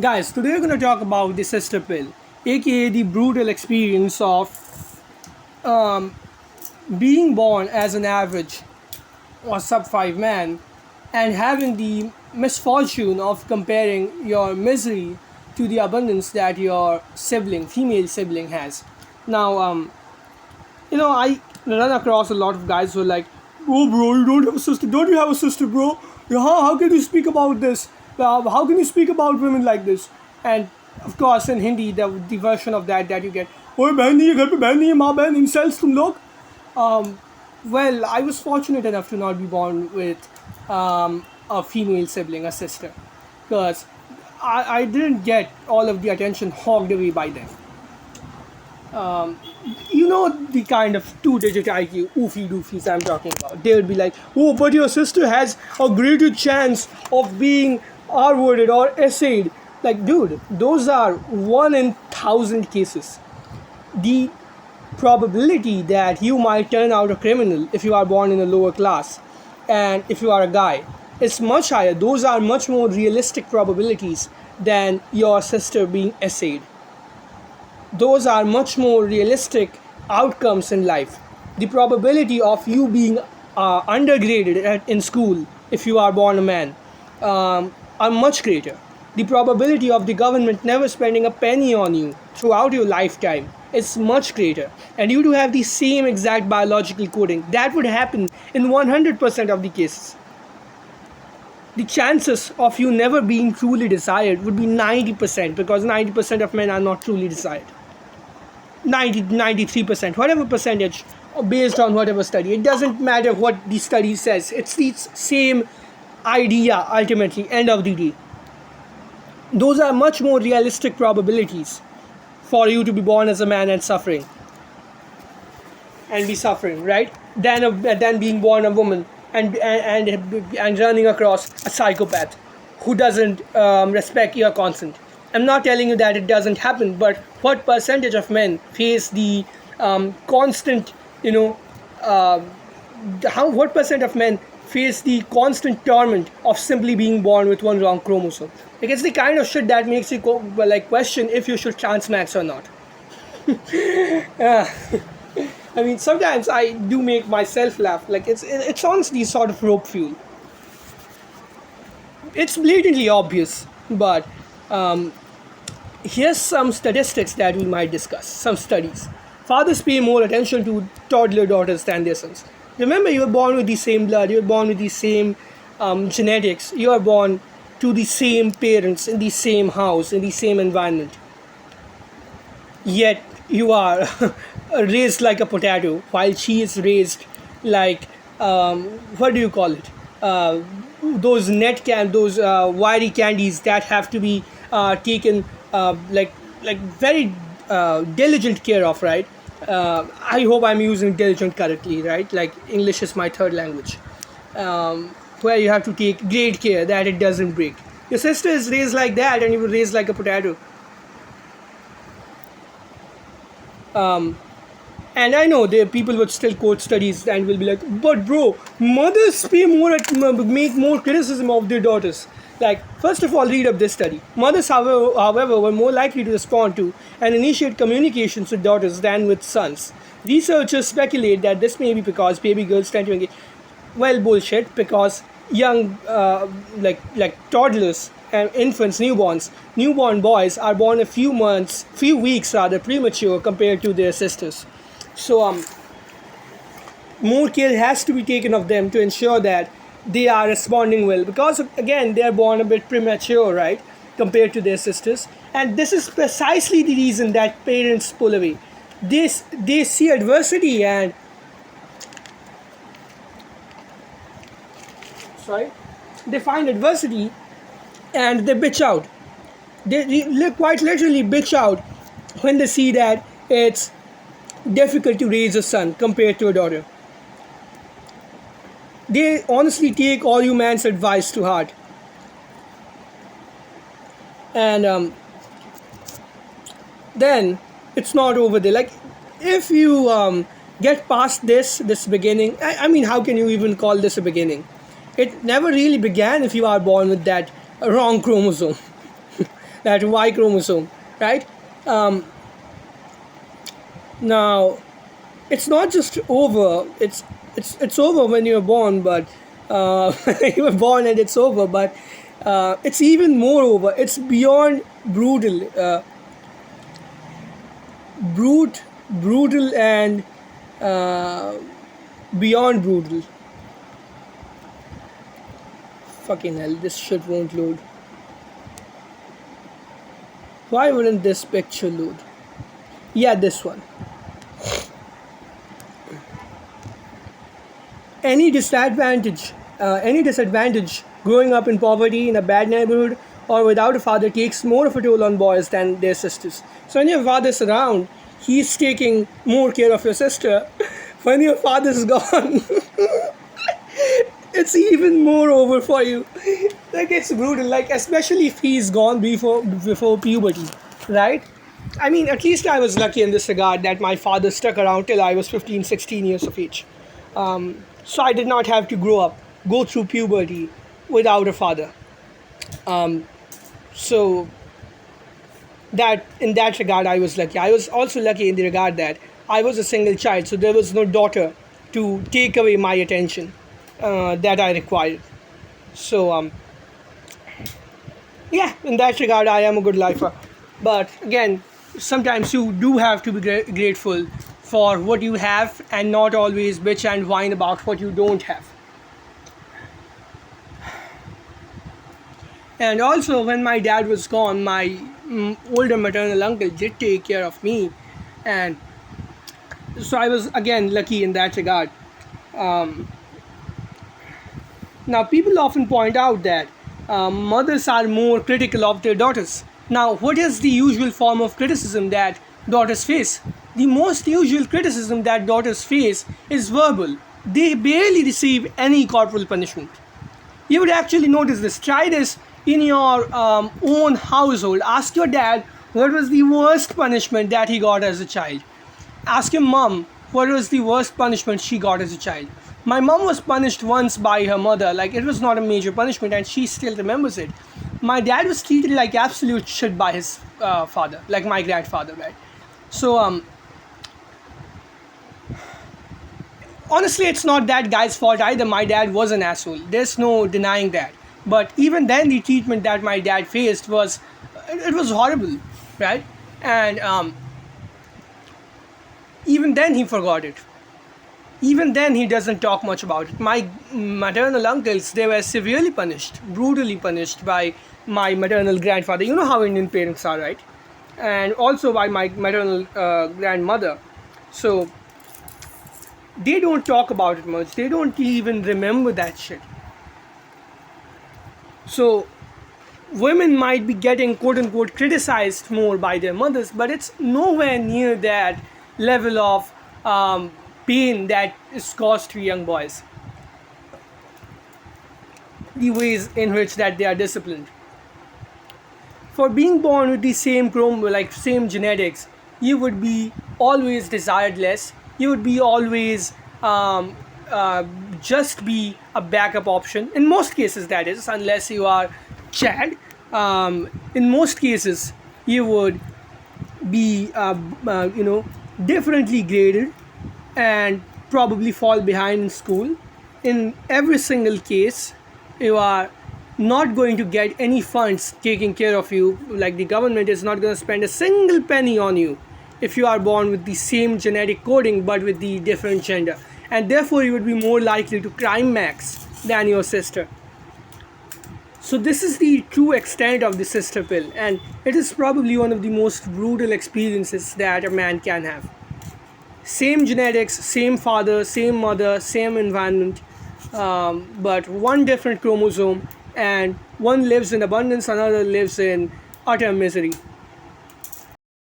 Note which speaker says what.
Speaker 1: Guys, today we're going to talk about the sister pill, aka the brutal experience of um, being born as an average or sub 5 man and having the misfortune of comparing your misery to the abundance that your sibling, female sibling, has. Now, I run across a lot of guys who are like, "Oh, bro, you don't have a sister. Don't you have a sister, bro? Yeah, how can you speak about this? How can you speak about women like this?" And of course, in Hindi, the version of that you get, "Oh, बहन नहीं है घर पे बहन नहीं है माँ बहन incels तुम लोग." Um, well, I was fortunate enough to not be born with a female sibling, a sister, because I didn't get all of the attention hogged away by them. You know the kind of two-digit IQ oofy doofies I'm talking about. They would be like, "Oh, but your sister has a greater chance of being R-worded or essayed." Like, dude, those are 1 in 1,000 cases. The probability that you might turn out a criminal if you are born in a lower class and if you are a guy is much higher. Those are much more realistic probabilities than your sister being essayed. Those are much more realistic outcomes in life. The probability of you being undergraded in school if you are born a man are much greater. The probability of the government never spending a penny on you throughout your lifetime is much greater. And you do have the same exact biological coding. That would happen in 100% of the cases. The chances of you never being truly desired would be 90% because 90% of men are not truly desired. 93%, whatever percentage, based on whatever study. It doesn't matter what the study says. It's the same idea ultimately, end of the day. Those are much more realistic probabilities for you to be born as a man and suffering. And be suffering, right? Than being born a woman and running across a psychopath who doesn't respect your consent. I'm not telling you that it doesn't happen, but what percentage of men face the constant, what percent of men face the constant torment of simply being born with one wrong chromosome? Like, it's the kind of shit that makes you question if you should transmax or not. I mean, sometimes I do make myself laugh. Like, it's honestly sort of rope fuel. It's blatantly obvious, but here's some statistics that we might discuss. Some studies. Fathers pay more attention to toddler daughters than their sons. Remember, you were born with the same blood, you were born with the same genetics, you are born to the same parents, in the same house, in the same environment. Yet, you are raised like a potato, while she is raised like, what do you call it? Those those wiry candies that have to be taken like very diligent care of, right? I hope I'm using diligent correctly, right? Like, English is my third language, where you have to take great care that it doesn't break. Your sister is raised like that, and you were raised like a potato. And I know there people would still quote studies and will be like, "But bro, mothers make more criticism of their daughters." Like, first of all, read up this study. Mothers, however, were more likely to respond to and initiate communications with daughters than with sons. Researchers speculate that this may be because baby girls tend to engage. Well, bullshit. Because young, like toddlers and infants, newborn boys are born a few weeks rather premature compared to their sisters. So more care has to be taken of them to ensure that they are responding well, because again they are born a bit premature, right, compared to their sisters. And this is precisely the reason that parents pull away. They see adversity and they find adversity and they bitch out. They quite literally bitch out when they see that it's difficult to raise a son compared to a daughter. They honestly take all you man's advice to heart. And then it's not over there. Like, if you get past this beginning, I mean, how can you even call this a beginning? It never really began if you are born with that wrong chromosome. that Y chromosome, right? Um, Now, it's not just over. It's over when you're born, but you were born and it's over. But it's even more over. It's beyond brutal, brutal, and uh, beyond brutal. Fucking hell, this shit won't load. Why wouldn't this picture load? Yeah, this one. Any disadvantage growing up in poverty in a bad neighborhood or without a father takes more of a toll on boys than their sisters. So when your father's around, he's taking more care of your sister. When your father's gone, it's even more over for you. Like, it's brutal. Like, especially if he's gone before puberty, right? I mean, at least I was lucky in this regard that my father stuck around till I was 15, 16 years of age. So I did not have to go through puberty without a father. So that in that regard, I was lucky. I was also lucky in the regard that I was a single child, so there was no daughter to take away my attention that I required. So yeah, in that regard, I am a good lifer. But again, sometimes you do have to be grateful for what you have and not always bitch and whine about what you don't have. And also, when my dad was gone, my older maternal uncle did take care of me, and so I was again lucky in that regard. Um, Now, people often point out that mothers are more critical of their daughters. Now, what is the usual form of criticism that daughters face? The most usual criticism that daughters face is verbal. They barely receive any corporal punishment. You would actually notice this. Try this in your own household. Ask your dad what was the worst punishment that he got as a child. Ask your mom what was the worst punishment she got as a child. My mom was punished once by her mother. Like, it was not a major punishment and she still remembers it. My dad was treated like absolute shit by his father, like my grandfather, right? So honestly, it's not that guy's fault either. My dad was an asshole. There's no denying that. But even then, the treatment that my dad faced was, it was horrible, right? And even then, he forgot it. Even then, he doesn't talk much about it. My maternal uncles, they were severely punished, brutally punished by my maternal grandfather. You know how Indian parents are, right? And also by my maternal grandmother. So they don't talk about it much. They don't even remember that shit. So women might be getting quote unquote criticized more by their mothers, but it's nowhere near that level of pain that is caused to young boys. The ways in which that they are disciplined. For being born with the same same genetics, you would be always desired less. You would be always just be a backup option. In most cases, that is, unless you are Chad. In most cases, you would be, differently graded and probably fall behind in school. In every single case, you are not going to get any funds taking care of you. Like, the government is not going to spend a single penny on you if you are born with the same genetic coding but with the different gender. And therefore, you would be more likely to crime max than your sister. So this is the true extent of the sister pill, and it is probably one of the most brutal experiences that a man can have. Same genetics, same father, same mother, same environment, but one different chromosome, and one lives in abundance, another lives in utter misery.